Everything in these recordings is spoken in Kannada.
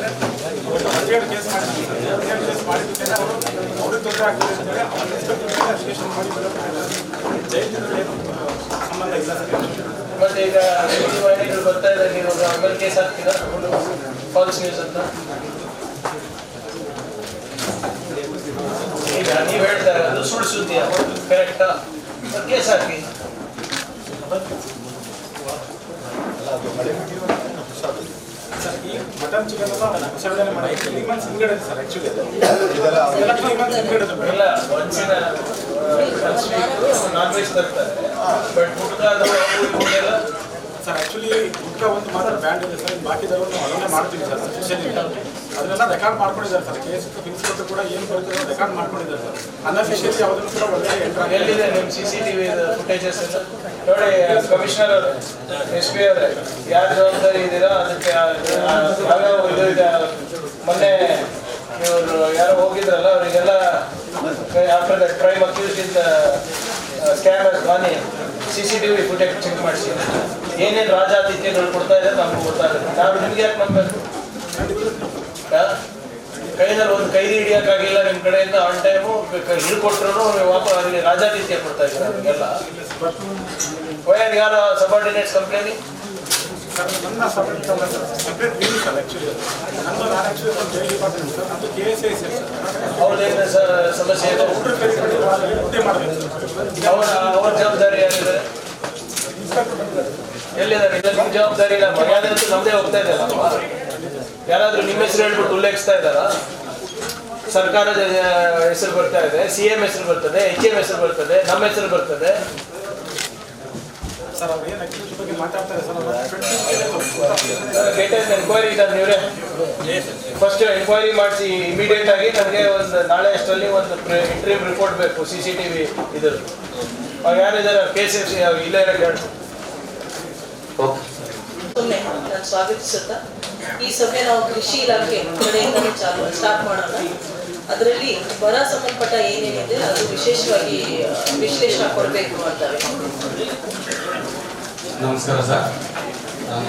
17 ಕೇಸ್ ಮಾಡಿದ್ದೀವಿ. 17 ಕೇಸ್ ಮಾಡಿದ್ದಕ್ಕೆ ಅವ್ರಿಗೆ ತೊಂದರೆ ಆಗ್ತದೆ ಅಂತೇಳಿ ಅವ್ರ ಅಪ್ಲಿಕೇಶನ್ ಮಾಡಿ ಜೈಲಿನಲ್ಲಿ ಏನು ಸಂಬಂಧ ಇಲ್ಲ ಸರ್. ಮತ್ತೆ ಈಗ ಮಹಿಳೆಗಳು ಬರ್ತಾ ಇದ್ದಾರೆ, ಇವಾಗ ಆಮೇಲೆ ಕೇಸ್ ಹಾಕ್ತೀರಾ ಫಾಲ್ಸ್ ನ್ಯೂಸ್ ಅಂತ? ಈಗ ನೀವು ಹೇಳ್ತಾರೆ ಅದು ಸುಳ್ಳು ಸುದ್ದಿ, ಕರೆಕ್ಟಾ? ಕೇಸ್ ಹಾಕಿ. ಸರ್ ಈ ಮಟನ್ ಚಿಕನ್ ಎಲ್ಲ ವಿಸರ್ಜನೆ ಮಾಡಿ 3 ಮಂತ್ಸ್ ಹಿಂಗಡೆ ಸರ್. ಆ್ಯಕ್ಚುಲಿ ಇದೆಲ್ಲ 3 ಮಂತ್ಸ್ ಹಿಂಗಡೆ ಇಲ್ಲ, ಒಂದಿನ ನಾನ್ ವೆಜ್ ತರ್ತಾರೆ, ಬಟ್ ಹುಡುಗಾದ ಸರ್. ಆ್ಯಕ್ಚುಲಿ ಗುಟ್ಕಾ ಒಂದು ಮಾತ್ರ ಬ್ಯಾಂಡ್ ಇದೆ ಸರ್, ಬಾಕಿದವರು ಅದನ್ನೇ ಮಾಡ್ತೀವಿ ಸರ್. ಸಫಿಷಿಯನ್ ಇಲ್ಲ, ಅದನ್ನೆಲ್ಲ ರೆಕಾರ್ಡ್ ಮಾಡ್ಕೊಂಡಿದ್ದಾರೆ ಸರ್. ಕೇಸ್ ಫಿಕ್ಸ್ ಕೊಟ್ಟು ಕೂಡ ಏನು ಬರ್ತದೆ ರೆಕಾರ್ಡ್ ಮಾಡ್ಕೊಂಡಿದ್ದಾರೆ ಸರ್. ಅನ್ಅಫಿಷಿಯಲಿ ಯಾವುದನ್ನು ಕೂಡ ಒಳ್ಳೆ ಎಲ್ಲಿದೆ ನಿಮ್ಮ CCTV ಫುಟೇಜಸ್ ಎಲ್ಲ ನೋಡಿ. ಕಮಿಷನರ್ ಅವರು, SP ಅವರೇ, ಯಾರು ಜವಾಬ್ದಾರಿ ಇದ್ದೀರಾ ಅದಕ್ಕೆ? ಯಾವ್ಯಾವ ಇದು ಇದೆ? ಮೊನ್ನೆ ಇವರು ಯಾರೋ ಹೋಗಿದ್ರಲ್ಲ, ಅವರಿಗೆಲ್ಲ after the crime accused in scam as ಬಾನಿ CCTV ಫುಟೇಜ್ ಚೆಕ್ ಮಾಡಿಸಿ ಏನೇನು ರಾಜಾತಿಥ್ಯಗಳು ಕೊಡ್ತಾ ಇದ್ದಾರೆ ನಮ್ಗೆ ಗೊತ್ತಾಗುತ್ತೆ. ನಾವು ನಿಮ್ಗೆ ಯಾಕೆ ನಂಬಬೇಕು? ಕೈನಲ್ಲಿ ಒಂದು ಕೈದಿ ಹಿಡಿಯೋಕ್ಕಾಗಿಲ್ಲ ನಿಮ್ಮ ಕಡೆಯಿಂದ ಆನ್ ಟೈಮು ಹಿಡ್ಕೊಟ್ರು ವಾಪಸ್ ಅಲ್ಲಿ ರಾಜಾತಿಥ್ಯ ಕೊಡ್ತಾ ಇದ್ದಾರೆ ಅವ್ರಿಗೆಲ್ಲ. ವೈಆರ್ ಯಾರು ಸಬಾರ್ಡಿನೇಟ್ಸ್ ಕಂಪ್ಲೇನಿ? ನನ್ನ ಸಪ್ರೇಟ್ ವಿಂಗ್ ಸರ್. ಆ್ಯಕ್ಚುಲಿ ನಂದು ನಾನು ಆ್ಯಕ್ಚುಲಿ ಜೈಲ್ ಡಿಪಾರ್ಟ್ಮೆಂಟ್ ಸರ್. ನಂದು KSI ಸರ್. ಅವ್ರದ್ದೇನು ಸಮಸ್ಯೆ ಇದೆ? ಹುದ್ದೆ ಮಾಡಬೇಕು ಸರ್. ಅವ್ರ ಜವಾಬ್ದಾರಿ ಯಾರಿದೆ? ಎಲ್ಲಿದ್ದಾರೆ? ನಿಮ್ಮ ಜವಾಬ್ದಾರಿ ಇಲ್ಲ. ಮರ್ಯಾದೆ ಅಂತೂ ನಮ್ಮದೇ ಹೋಗ್ತಾ ಇದೆಯಲ್ಲ. ಯಾರಾದ್ರೂ ನಿಮ್ಮ ಹೆಸರು ಹೇಳ್ಬಿಟ್ಟು ಉಲ್ಲೇಖಿಸ್ತಾ ಇದ್ದಾರಾ? ಸರ್ಕಾರದ ಹೆಸರು ಬರ್ತಾ ಇದೆ, CM ಹೆಸರು ಬರ್ತದೆ, HM ಹೆಸರು ಬರ್ತದೆ, ನಮ್ಮ ಹೆಸರು ಬರ್ತದೆ. ಸರ್ ಅವ್ರು ಏನು ಆ್ಯಕ್ಚುಲಿ ಬಗ್ಗೆ ಮಾತಾಡ್ತಾರೆ ಸರ್. ಎನ್ಕ್ವೈರಿ ಇದ್ದಾರೆ ನೀವೇ ಫಸ್ಟ್ ಎನ್ಕ್ವೈರಿ ಮಾಡಿಸಿ ಇಮಿಡಿಯೇಟ್ ಆಗಿ ನನಗೆ ಒಂದು ನಾಳೆ ಅಷ್ಟರಲ್ಲಿ ಒಂದು ಇಂಟರ್ವ್ಯೂ ರಿಪೋರ್ಟ್ ಬೇಕು. CCTV ಇದ್ರು ಯಾರಿದ್ದಾರೆ ಕೇಸ್ ಇಲ್ಲೇ ಹೇಳಿ. ನಾನು ಸ್ವಾಗತಿಸುತ್ತಾ ಈ ಸಭೆ ನಾವು ಕೃಷಿ ಇಲಾಖೆ ಕಡೆಯಿಂದಲೇ ಸ್ಟಾರ್ಟ್ ಮಾಡೋಣ. ಅದರಲ್ಲಿ ಬರ ಸಂಬಂಧಪಟ್ಟ ಏನೇನಿದೆ ಅದು ವಿಶೇಷವಾಗಿ ವಿಶ್ಲೇಷಣೆ ಕೊಡಬೇಕು ಅಂತಾರೆ. ನಮಸ್ಕಾರ ಸರ್. ನಾನು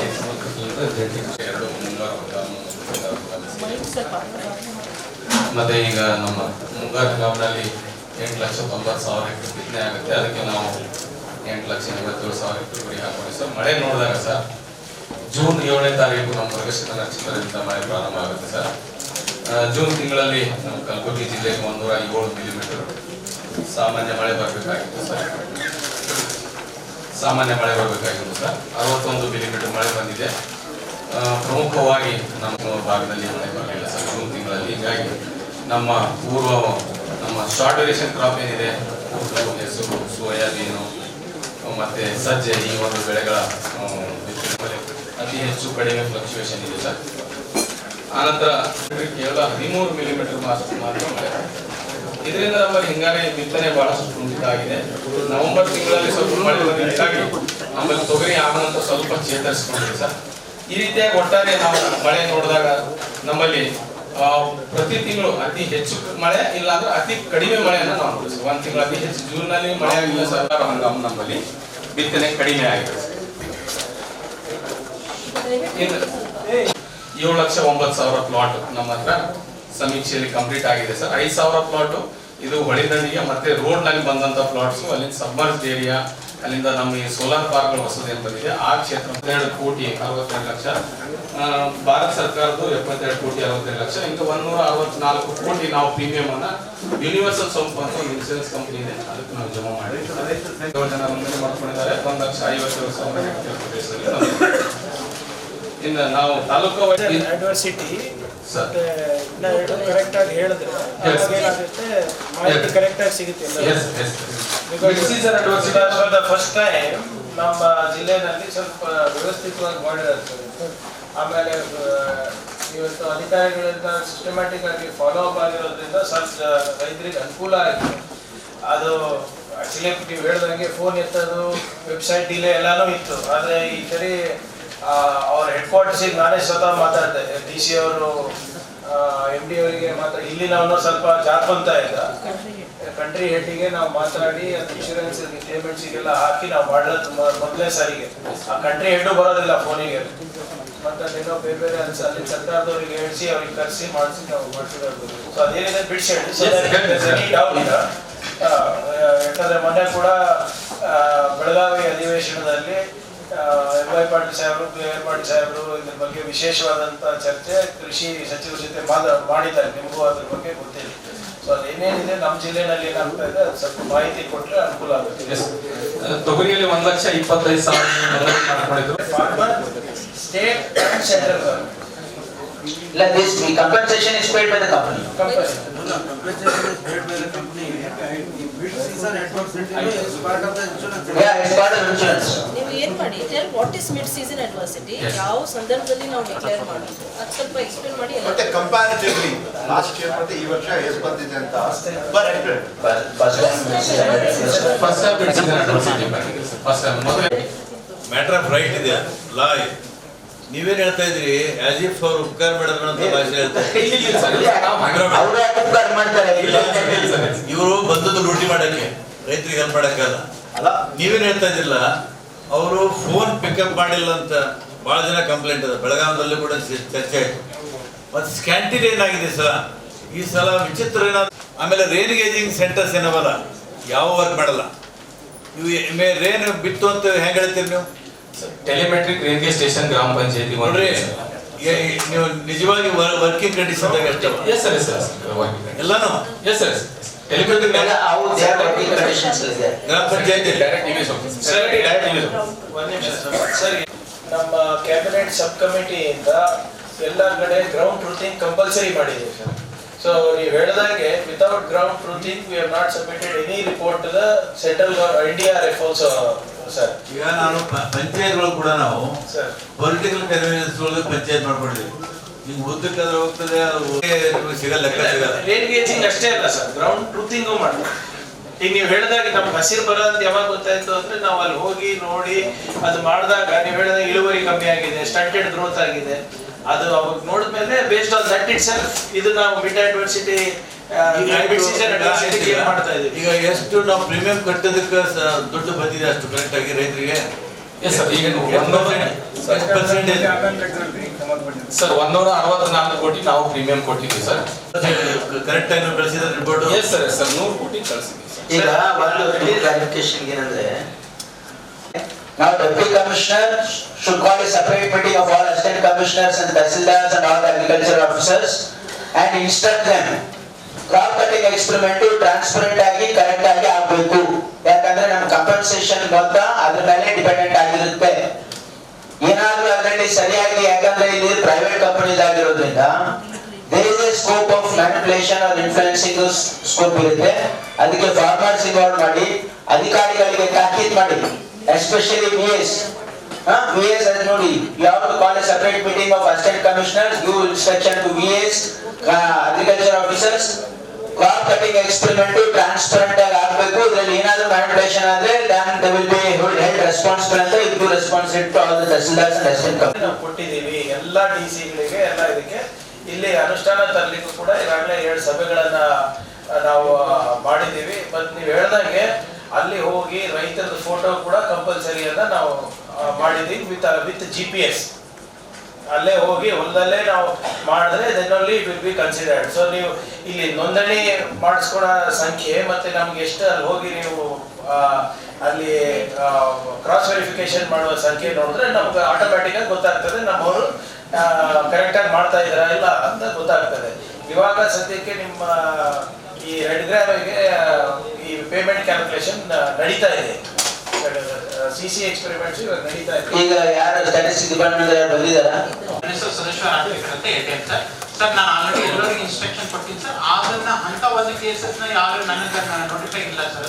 ಮತ್ತೆ ಈಗ ನಮ್ಮ ಮುಂಗಾರು ಹಂಗಾಮಿನಲ್ಲಿ 8,90,000 ಹೆಕ್ಟರ್ ಬಿತ್ತನೆ ಆಗುತ್ತೆ. ಅದಕ್ಕೆ ನಾವು 8,57,000 ಹೆಕ್ಟರ್ ಗುರಿ ಹಾಕೊಂಡು ಸರ್. ಮಳೆ ನೋಡಿದಾಗ ಸರ್ ಜೂನ್ 7ನೇ ತಾರೀಕು ನಮ್ಮ ಮೃಗಶಿರ ನಕ್ಷತ್ರದಿಂದ ಮಳೆ ಪ್ರಾರಂಭ ಆಗುತ್ತೆ ಸರ್. ಜೂನ್ ತಿಂಗಳಲ್ಲಿ ನಮ್ಮ ಕಲಬುರಗಿ ಜಿಲ್ಲೆಗೆ 107 ಮಿಲಿಮೀಟರ್ ಸಾಮಾನ್ಯ ಮಳೆ ಬರಬೇಕಾಗಿತ್ತು ಸರ್. 61 ಮಿಲಿಮೀಟರ್ ಮಳೆ ಬಂದಿದೆ. ಪ್ರಮುಖವಾಗಿ ನಮ್ಮ ಭಾಗದಲ್ಲಿ ಮಳೆ ಬರಲಿಲ್ಲ ಸರ್ ಜೂನ್ ತಿಂಗಳಲ್ಲಿ. ಹೀಗಾಗಿ ನಮ್ಮ ನಮ್ಮ ಶಾರ್ಟ್ ಡ್ಯೂರೇಷನ್ ಕ್ರಾಪ್ ಏನಿದೆ, ಹೆಸರು, ಸೋಯಾಬೀನು ಮತ್ತು ಸಜ್ಜೆ, ಈ ಒಂದು ಬೆಳೆಗಳ ಅತಿ ಹೆಚ್ಚು ಕಡಿಮೆ ಫ್ಲಕ್ಚುಯೇಷನ್ ಇದೆ ಸರ್. ಆನಂತರ ಕೇವಲ 13 ಮಿಲಿಮೀಟರ್ ಮಾತ್ರ ಮಳೆ. ಇದರಿಂದ ನಮ್ಮಲ್ಲಿ ಹಿಂಗಾರಿ ಬಿತ್ತನೆ ಬಹಳಷ್ಟು ಕುಂಠಿತ ಆಗಿದೆ. ನವೆಂಬರ್ ತಿಂಗಳಲ್ಲಿ ಸ್ವಲ್ಪ ಮಳೆ ಬಂದಿದ್ದಾಗಿ ನಮ್ಮಲ್ಲಿ ತೊಗರಿ ಆಗಂತ ಸ್ವಲ್ಪ ಚೇತರಿಸಿಕೊಂಡಿದೆ ಸರ್. ಈ ರೀತಿಯಾಗಿ ಒಟ್ಟಾರೆ ನಾವು ಮಳೆ ನೋಡಿದಾಗ ನಮ್ಮಲ್ಲಿ ಪ್ರತಿ ತಿಂಗಳು ಅತಿ ಹೆಚ್ಚು ಮಳೆ, ಇಲ್ಲ ಅಂದ್ರೆ ಅತಿ ಕಡಿಮೆ ಮಳೆಯನ್ನು ನಾವು ನೋಡಿದ್ವಿ. ಒಂದು ತಿಂಗಳು ಅತಿ ಹೆಚ್ಚು ಜೂನ್ನಲ್ಲಿ ಮಳೆ ಆಗಿಲ್ಲ ಸರ್. ಹಂಗಾಮು ನಮ್ಮಲ್ಲಿ ಬಿತ್ತನೆ ಕಡಿಮೆ ಆಗಿದೆ. 7,09,000 ಪ್ಲಾಟ್ ನಮ್ಮ ಹತ್ರ ಸಮೀಕ್ಷೆಯಲ್ಲಿ ಕಂಪ್ಲೀಟ್ ಆಗಿದೆ ಸರ್. 5,000 ಪ್ಲಾಟ್ ಇದು ಹೊಳೆದಂಡಿಗೆ ಮತ್ತೆ ರೋಡ್ ನಲ್ಲಿ ಬಂದಂತ ಪ್ಲಾಟ್ಸ್, ಅಲ್ಲಿಂದ ಸಬ್ಮರ್ಜ್ಡ್ ಏರಿಯಾ, ಅಲ್ಲಿಂದ ನಮ್ಮ ಈ ಸೋಲಾರ್ ಪಾರ್ಕ್ಗಳು ಹೊಸದು ಏನು ಬಂದಿದೆ ಆ ಕ್ಷೇತ್ರ 12,62,00,000. ಭಾರತ ಸರ್ಕಾರದ್ದು 72,62,00,000. ఇంకా 164 ಕೋಟಿ ನಾವು ಪ್ರೀಮಿಯಂ ಅನ್ನ ಯೂನಿವರ್ಸಲ್ ಸೋಪ್ ಅಂತ ಒಂದು ಇನ್ಶೂರೆನ್ಸ್ ಕಂಪನಿ ಇದೆ, ಅದಕ್ಕೆ ನಾವು ಜಮಾ ಮಾಡಿ 7 ಜನ ನೋಂದಣಿ ಮಾಡ್ಕೊಂಡಿದ್ದಾರೆ. 1,50,000 ಹೆಕ್ಟೇರ್ ಇನ್ನು ನಾವು ತಾಲೂಕು ಅಡ್ವರ್ಸಿಟಿ ಕರೆಕ್ಟ್ ಆಗಿ ಹೇಳಿದ್ರೆ ಮಾಹಿತಿ ಕರೆಕ್ಟ್ ಆಗಿ ಸಿಗುತ್ತೆ. ಫಸ್ಟ್ ಟೈಮ್ ನಮ್ಮ ಜಿಲ್ಲೆಯಲ್ಲಿ ಸ್ವಲ್ಪ ವ್ಯವಸ್ಥಿತವಾಗಿ ಮಾಡಿರುತ್ತೆ. ಆಮೇಲೆ ಇವತ್ತು ಅಧಿಕಾರಿಗಳಿಂದ ಸಿಸ್ಟಮ್ಯಾಟಿಕ್ ಆಗಿ ಫಾಲೋ ಅಪ್ ಆಗಿರೋದ್ರಿಂದ ಸ್ವಲ್ಪ ರೈತರಿಗೆ ಅನುಕೂಲ ಆಗಿದೆ. ಅದು ಆಕ್ಚುಲಿ ನೀವು ಹೇಳ್ದಂಗೆ ಫೋನ್ ಎತ್ತೋದು, ವೆಬ್ಸೈಟ್ ಡಿಲೇ ಎಲ್ಲಾನು ಇತ್ತು. ಆದರೆ ಈ ಸರಿ ಅವ್ರ ಹೆಡ್ ಕ್ವಾರ್ಟರ್ಸಿಗೆ ನಾನೇ ಸ್ವತಃ ಮಾತಾಡಿದೆ. DC ಅವರು MD ಅವರಿಗೆ ಮಾತ್ರ ಇಲ್ಲಿ ನಾವು ಸ್ವಲ್ಪ ಜಾರ್ಕೊಂತ ಇದ್ದ ಕಂಟ್ರಿ ಹೆಡ್ಗೆ ನಾವು ಮಾತಾಡಿ ಅದು ಇನ್ಶೂರೆನ್ಸ್ ಪೇಮೆಂಟ್ಸಿಗೆಲ್ಲ ಹಾಕಿ ನಾವು ಮಾಡೋದು ಮೊದಲನೇ ಸಾರಿಗೆ. ಆ ಕಂಟ್ರಿ ಹೆಡ್ಡು ಬರೋದಿಲ್ಲ ಫೋನಿಗೆ. ಮತ್ತೆ ಏನೋ ಬೇರೆ ಬೇರೆ ಅಲ್ಲಿ ಸರ್ಕಾರದವರಿಗೆ ಹೇಳಿಸಿ ಅವ್ರಿಗೆ ಕರೆಸಿ ಮಾಡಿಸಿ ನಾವು ಮಾಡ್ತಿರೋದು. ಸೊ ಅದೇನಿದೆ ಬಿಡ್ಸೇಳಿ ಡೌನ್ ಇಲ್ಲ. ಯಾಕಂದ್ರೆ ಮೊನ್ನೆ ಕೂಡ ಬೆಳಗಾವಿ ಅಧಿವೇಶನದಲ್ಲಿ MY ಪಾಟೀಲ್ ಸಾಹೇಬರು, KR ಪಾಟೀಲ್ ಸಾಹೇಬರು ಇದ್ರ ಬಗ್ಗೆ ವಿಶೇಷವಾದಂತ ಚರ್ಚೆ ಕೃಷಿ ಸಚಿವರ ಜೊತೆ ಮಾಡಿದ್ದಾರೆ. ನಿಮಗೂ ಅದ್ರ ಬಗ್ಗೆ ಗೊತ್ತಿಲ್ಲ. ಸೊ ಅದೇನೇನಿದೆ ನಮ್ಮ ಜಿಲ್ಲೆನಲ್ಲಿ ಏನಾಗ್ತಾ ಇದೆ ಅದು ಸ್ವಲ್ಪ ಮಾಹಿತಿ ಕೊಟ್ಟರೆ ಅನುಕೂಲ ಆಗುತ್ತೆ. ತೊಗರಿಯಲ್ಲಿ 1,25,000 ಮಾಡ್ಕೊಂಡಿದ್ರು. Former state and central government. Like this, the compensation is paid by the company. Compulsory. Compensation is paid by the company. Mid-season adversity is part of the insurance. Yeah, it's part of insurance. ನೀವು ಏನ್ ಮಾಡಿ what is mid season adversity, ಯಾವ ಸಂದರ್ಭದಲ್ಲಿ ನಾವು ಡಿಕ್ಲೇರ್ ಮಾಡೋದು ಅದು ಸ್ವಲ್ಪ ಎಕ್ಸ್ಪ್ಲೇನ್ ಮಾಡಿ. ಮತ್ತೆ ಕಂಪ್ಯಾರಿಟಿವ್ಲಿ ಲಾಸ್ಟ್ ಇಯರ್ ಮತ್ತೆ ಈ ವರ್ಷ ಎಷ್ಟು ಬಂದಿದೆ ಅಂತ ಬರ್ April First time matter of right ಇದೆ ಲಾ. ನೀವೇನ್ ಹೇಳ್ತಾ ಇದ್ರಿ ಆಸ್ ಇಫ್ ಅವ್ರು ಉಪಕಾರ ಮಾಡಿದ್ರು ಅಂತ ಭಾಷೆ ಹೇಳ್ತಾರೆ. ಇವರು ಬಂದದ್ದು ಲೂಟಿ ಮಾಡಕ್ಕೆ, ರೈತರಿಗೆ ಹೆಲ್ಪ್ ಮಾಡಕ್ಕಲ್ಲ. ಅಲ್ಲ ನೀವೇನ್ ಹೇಳ್ತಾ ಇದ್ದಿಲ್ಲ, ಅವರು ಫೋನ್ ಪಿಕಪ್ ಮಾಡಿಲ್ಲ ಅಂತ ಬಹಳ ಜನ ಕಂಪ್ಲೇಂಟ್ ಇದೆ. ಬೆಳಗಾವದಲ್ಲೂ ಕೂಡ ಚರ್ಚೆ ಆಯ್ತು. ಮತ್ತೆ ಸ್ಕ್ಯಾಂಟಿನ್ ಏನಾಗಿದೆ ಈ ಸಲ ವಿಚಿತ್ರ ಏನಾದ್ರು. ಆಮೇಲೆ ರೇನ್ ಗೇಜಿಂಗ್ ಸೆಂಟರ್ಸ್ ಏನವಲ್ಲ ಯಾವ ವರ್ಕ್ ಮಾಡಲ್ಲ. ಇವು ರೇನ್ ಬಿತ್ತು ಅಂತ ಹೆಂಗ್ ಹೇಳ್ತೀರಿ ನೀವು? ಟೆಲಿಮೆಟ್ರಿಕ್ ರೇಂಜ್ ಸ್ಟೇಷನ್ ಗ್ರಾಮ ಪಂಚಾಯತಿ ನೋಡ್ರಿ, ನೀವು ನಿಜವಾಗಿ ವರ್ಕಿಂಗ್ ಕಂಡೀಷನ್ ಎಲ್ಲಾನು ಟೆಲಿಮೆಟ್ರಿಕ್ ಗ್ರಾಮ ಪಂಚಾಯತಿ ಸರಿ. ನಮ್ಮ ಕ್ಯಾಬಿನೆಟ್ ಸಬ್ ಕಮಿಟಿಯಿಂದ ಎಲ್ಲ ಕಡೆ ಗ್ರೌಂಡ್ ಟ್ರೂತಿಂಗ್ ಕಂಪಲ್ಸರಿ ಮಾಡಿದ್ದೀವಿ ಸರ್. ಸೊ ನೀವು ಹೇಳಿದಾಗೆ without ground truthing we have not submitted any report to the central NDRF also sir. ಈಗ ನಾನು ಪಂಚಾಯತ್ಗಳು ಕೂಡ ನಾವು ಪೊಲಿಟಿಕಲ್ ಕನ್ವೀನಿಯನ್ಸ್ ಒಳಗೆ ಪಂಚಾಯತ್ ಮಾಡ್ಕೊಂಡಿದ್ದೀವಿ. ಈಗ ಉದ್ದಕ್ಕಾದ್ರೆ ಹೋಗ್ತದೆ, ಸಿಗಲ್ಲ, ಲೆಕ್ಕ ಸಿಗಲ್ಲ. ರೇನ್ ಗೇಜಿಂಗ್ ಅಷ್ಟೇ ಅಲ್ಲ ಸರ್, ಗ್ರೌಂಡ್ ಟ್ರೂತಿಂಗು ಮಾಡ್ತೀವಿ. ಈಗ ನೀವು ಹೇಳಿದಾಗ ನಮ್ಗೆ ಹಸಿರು ಬರೋದು ಯಾವಾಗ ಗೊತ್ತಾಯ್ತು ಅಂದ್ರೆ ನಾವು ಅಲ್ಲಿ ಹೋಗಿ ನೋಡಿ ಅದು ಮಾಡಿದಾಗ ನೀವು ಹೇಳಿದಾಗ ಇಳುವರಿ ಕಮ್ಮಿ ಆಗಿದೆ, ಸ್ಟಂಟೆಡ್ ಗ್ರೋತ್ ಆಗಿದೆ. ಅದು ಅವಾಗ ನೋಡಿದ್ಮೇಲೆ based on that itself ಇದು ನಾವು ಮಿಡ್ ಅಡ್ವರ್ಸಿಟಿ ಮಾಡ್ತಾ ಇದೀವಿ. ಈಗ ಎಷ್ಟು ನಾವು ಪ್ರೀಮಿಯಂ ಕಟ್ಟೋದಕ್ಕೆ ದುಡ್ಡು ಬಂದಿದೆ ಅಷ್ಟು ಕರೆಕ್ಟ್ ಆಗಿ ರೈತರಿಗೆ? ಸರ್ 164 ಕೋಟಿ ನಾವು ಪ್ರೀಮಿಯಂ ಕೊಟ್ಟಿದ್ದೀವಿ ಸರ್. ಕರೆಕ್ಟ್ ಆಗಿ ನಾವು ಕಳಿಸಿದ ರಿಪೋರ್ಟ್? ಎಸ್ ಸರ್, 100 ಕೋಟಿ ಕಳಿಸಿದ್ದೀವಿ. ಈಗ ಒಂದು ಕ್ಲಾರಿಫಿಕೇಶನ್ ಏನಂದ್ರೆ, now Deputy Commissioner should call a separate meeting of all assistant commissioners and tahsildars and all the agriculture officers and instruct them crop cutting experiment transparent ಆಗಿ ಕರೆಕ್ಟ್ ಆಗಿ ಆಗಬೇಕು. ಯಾಕಂದ್ರೆ ನಮ್ಮ ಕಂಪನ್ಸೇಷನ್ ಮೊತ್ತ ಅದ್ರ ಮೇಲೆ ಡಿಪೆಂಡೆಂಟ್ ಆಗಿರುತ್ತೆ. ಏನಾದ್ರೂ ಅದರಲ್ಲಿ ಸರಿಯಾಗಿ, ಯಾಕಂದ್ರೆ ಇಲ್ಲಿ ಪ್ರೈವೇಟ್ ಕಂಪನೀಸ್ ಆಗಿರೋದ್ರಿಂದ there is a scope of manipulation or influencing scope ಇರುತ್ತೆ. ಅದಕ್ಕೆ ಫಾರ್ಮರ್ಸ್ ಇನ್ವಾಲ್ವ್ ಮಾಡಿ ಅಧಿಕಾರಿಗಳಿಗೆ ತಾಕೀತ್ ಮಾಡಿ, ಎಸ್ಪೆಷಲಿ VS as ನೋಡಿ, you have to call a separate meeting of assistant commissioners, give instruction to VS agriculture officers. Crop cutting experiment transparent ಆಗಿ ಆಗಬೇಕು. ಇದರಲ್ಲಿ ಏನಾದರೂ ಮ್ಯಾನಿಪುಲೇಷನ್ ಆದ್ರೆ then they will be held responsible ಅಂತ ಇದು responsibility to all the tahsildars and assistant commissioners. ನಾವು ಕೊಟ್ಟಿದ್ದೀವಿ ಎಲ್ಲ DC-ಗಳಿಗೆ. ಎಲ್ಲ ಇದಕ್ಕೆ ಇಲ್ಲಿ ಅನುಷ್ಠಾನ ತರಲಿಕ್ಕೂ ಕೂಡ ಈಗಾಗಲೇ 7 ಸಭೆಗಳನ್ನ ನಾವು ಮಾಡಿದ್ದೀವಿ. ಬಟ್ ನೀವು ಹೇಳ್ದಂಗೆ ಅಲ್ಲಿ ಹೋಗಿ ರೈತರ ಫೋಟೋ ಕೂಡ ಕಂಪಲ್ಸರಿ ಅಂತ ನಾವು ಮಾಡಿದ್ದೀವಿ ವಿತ್ GPS. ಅಲ್ಲೇ ಹೋಗಿ ಹೊಲದಲ್ಲೇ ನಾವು ಮಾಡಿದ್ರೆ then only it will be considered. So ನೀವು ಇಲ್ಲಿ ನೋಂದಣಿ ಮಾಡಿಸ್ಕೊಳೋ ಸಂಖ್ಯೆ ಮತ್ತೆ ನಮ್ಗೆ ಎಷ್ಟು ಅಲ್ಲಿ ಹೋಗಿ ನೀವು ಅಲ್ಲಿ ಕ್ರಾಸ್ ವೆರಿಫಿಕೇಶನ್ ಮಾಡುವ ಸಂಖ್ಯೆ ನೋಡಿದ್ರೆ ನಮ್ಗೆ ಆಟೋಮ್ಯಾಟಿಕ್ ಆಗಿ ಗೊತ್ತಾಗ್ತದೆ ನಮ್ಮವರು ಕರೆಕ್ಟ್ ಆಗಿ ಮಾಡ್ತಾ ಇದ್ದಾರಾ ಇಲ್ಲ ಅಂತ ಗೊತ್ತಾಗ್ತದೆ. ಇವಾಗ ಸದ್ಯಕ್ಕೆ ನಿಮ್ಮ ಈ ರೆಡ್ ಗ್ರಾಮಿಗೆ ಈ ಪೇಮೆಂಟ್ ಕ್ಯಾಲ್ಕುಲೇಷನ್ ನಡೀತಾ ಇದೆ. CC ಎಕ್ಸ್ಪೆರಿಮೆಂಟ್ಸ್ ಇವಾಗ ನಡೀತಾ ಇದೆ. ಈಗ ಯಾರು ಸ್ಟ್ಯಾಟಿಸ್ಟಿಕ್ಸ್ ಡಿಪಾರ್ಟ್ಮೆಂಟ್ ಯಾರು ಬಂದಿದ್ದಾರಾ? ಸದಸ್ಯರು ಆಗ್ಬೇಕಂತ ಹೇಳ್ತೇನೆ ಸರ್. ನಾನು ಆಲ್ರೆಡಿ ಎಲ್ಲರಿಗೂ ಇನ್ಸ್ಟ್ರಕ್ಷನ್ ಕೊಡ್ತೀನಿ ಸರ್. ಅದನ್ನ ಅಂತ ಒಂದು ಕೇಸಸ್ನ ಯಾರು ನನಗೆ ನೋಟಿಫೈ ಇಲ್ಲ ಸರ್.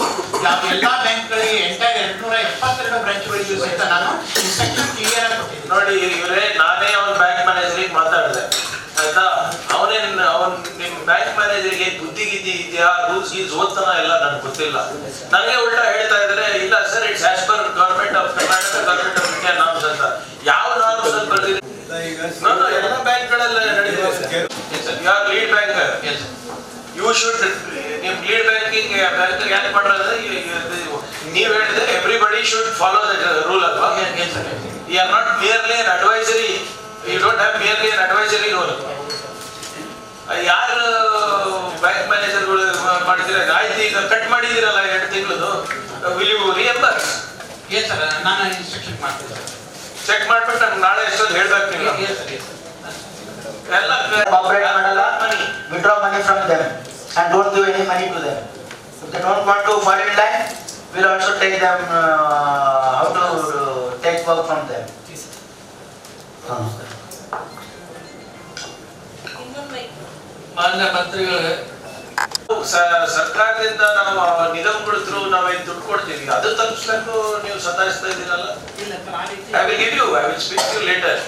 ಎಲ್ಲ ಬ್ಯಾಂಕ್ಗಳಿಗೆ ಎಂಟೈರ್ 272 ಬ್ರಾಂಚ್ಗಳಿಗೆ ಸಹಿತ ನಾನು ಇನ್ಸ್ಟ್ರಕ್ಷನ್ ಕ್ಲಿಯರ್ ಆಗಿ ಕೊಟ್ಟಿದ್ದೀನಿ. ನೋಡಿ ಇವರೇ, ನಾನೇ ಅವ್ನ ಬ್ಯಾಂಕ್ ಮ್ಯಾನೇಜರಿಗೆ ಮಾತಾಡಿದೆ ಆಯ್ತಾ. ಅವನ್ ನಿಮ್ ಬ್ಯಾಂಕ್ ಮ್ಯಾನೇಜರ್ಗೆ ಬುದ್ಧಿ ಗಿದ್ದಿ ಇದೆಯಾ, ರೂಲ್ಸ್ ಓದ್ತಾನ ಎಲ್ಲ ನನಗೆ ಗೊತ್ತಿಲ್ಲ. ನನಗೆ ಉಲ್ಟಾ ಹೇಳ್ತಾ ಇದ್ರೆ ಇಲ್ಲ sir it's as per government of Karnataka, government of India norms ಅಂತ. ಯಾವ ನಾರ್ಮ್ಸ್ ಅಂತ ಬರ್ತಿದೆ? ಎಲ್ಲ ಬ್ಯಾಂಕ್ಗಳೆಲ್ಲ ನಡೆದಿದೆ. ಯಾರು ಲೀಡ್ ಬ್ಯಾಂಕರ್, ಯು ಶುಡ್ ನಿಮ್ ಲೀಡ್ ಬ್ಯಾಂಕಿಂಗ್ ಬ್ಯಾಂಕ್ ಯಾಕೆ ಮಾಡ್ರೆ ನೀವು ಹೇಳಿದ್ರೆ everybody should follow the rule ಅಲ್ವಾ? You are not merely an advisory you don't have merely an advisory role. ಯಾರು ಬ್ಯಾಂಕ್ ಮ್ಯಾನೇಜರ್ಗಳು ಮಾಡಿದ್ರೆ ಆಯ್ತು, ಈಗ ಕಟ್ ಮಾಡಿದಿರಲ್ಲ 2 ತಿಂಗಳದು, will you reimburse? Yes sir, ನಾನು ಇನ್ಸ್ಟ್ರಕ್ಷನ್ ಮಾಡ್ತೀನಿ ಸರ್. ಚೆಕ್ ಮಾಡ್ಬಿಟ್ಟು ನಂಗೆ ನಾಳೆ ಎಷ್ಟೊಂದು ಹೇಳ್ಬೇಕು ನೀವು. Yes sir, yes sir. ಎಲ್ಲ Corporate ಮಾಡಲ್ಲ, withdraw money from them and don't give any money to them. If they don't want to fall in line, we'll also take them how to take work from them. ಮಾನ್ಯ ಮಂತ್ರಿಗಳೇ, ಸರ್ಕಾರದಿಂದ ನಾವು ನಿಗಮಗಳ ಥ್ರೂ ನಾವೇನು ದುಡ್ಡು ಕೊಡ್ತೀವಿ ಅದು ತಲುಪಿಸ್ಲಿಕ್ಕೂ ನೀವು ಸತಾಯಿಸ್ತಾ ಇದ್ದೀರಲ್ಲ. ಇಲ್ಲ ಸರ್, ಆ ರೀತಿ I will give you, I will speak you later.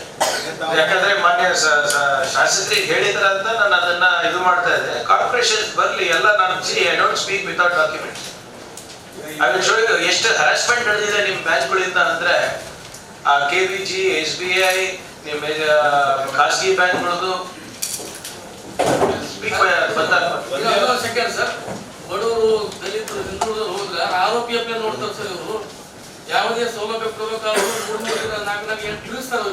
ಯಾಕಂದ್ರೆ ಮಾನ್ಯ ಶಾಸಕರಿಗೆ ಹೇಳಿದ್ರಂತ ನಾನು ಅದನ್ನ ಇದು ಮಾಡ್ತಾ ಇದ್ದೆ. ಕಾರ್ಪೊರೇಷನ್ ಬರ್ಲಿ ಎಲ್ಲ, ನಾನು I don't speak without documents. I will show you ಎಷ್ಟು ಹರಾಸ್ಮೆಂಟ್ ನಡೆದಿದೆ ನಿಮ್ಮ ಬ್ಯಾಂಕ್ಗಳಿಂದ ಅಂದ್ರೆ, KVG, SBI, ನಿಮ್ಮ ಖಾಸಗಿ ಬ್ಯಾಂಕ್ಗಳದು ಸೆಕೆಂಡ್ ಸರ್, ಬಡವರು, ದಲಿತರು, ಹಿಂದುಳಿದವರು ಹೋದ್ರೆ ಆರೋಪಿಯಪ್ಪ ನೋಡ್ತಾರೆ ಸರ್. ಇವರು ಯಾವುದೇ ಸೌಲಭ್ಯ ಕೊಡಬೇಕಾದ್ರು 3 ದಿನ 4 ದಿನ ತಿಳಿಸ್ತಾರೆ.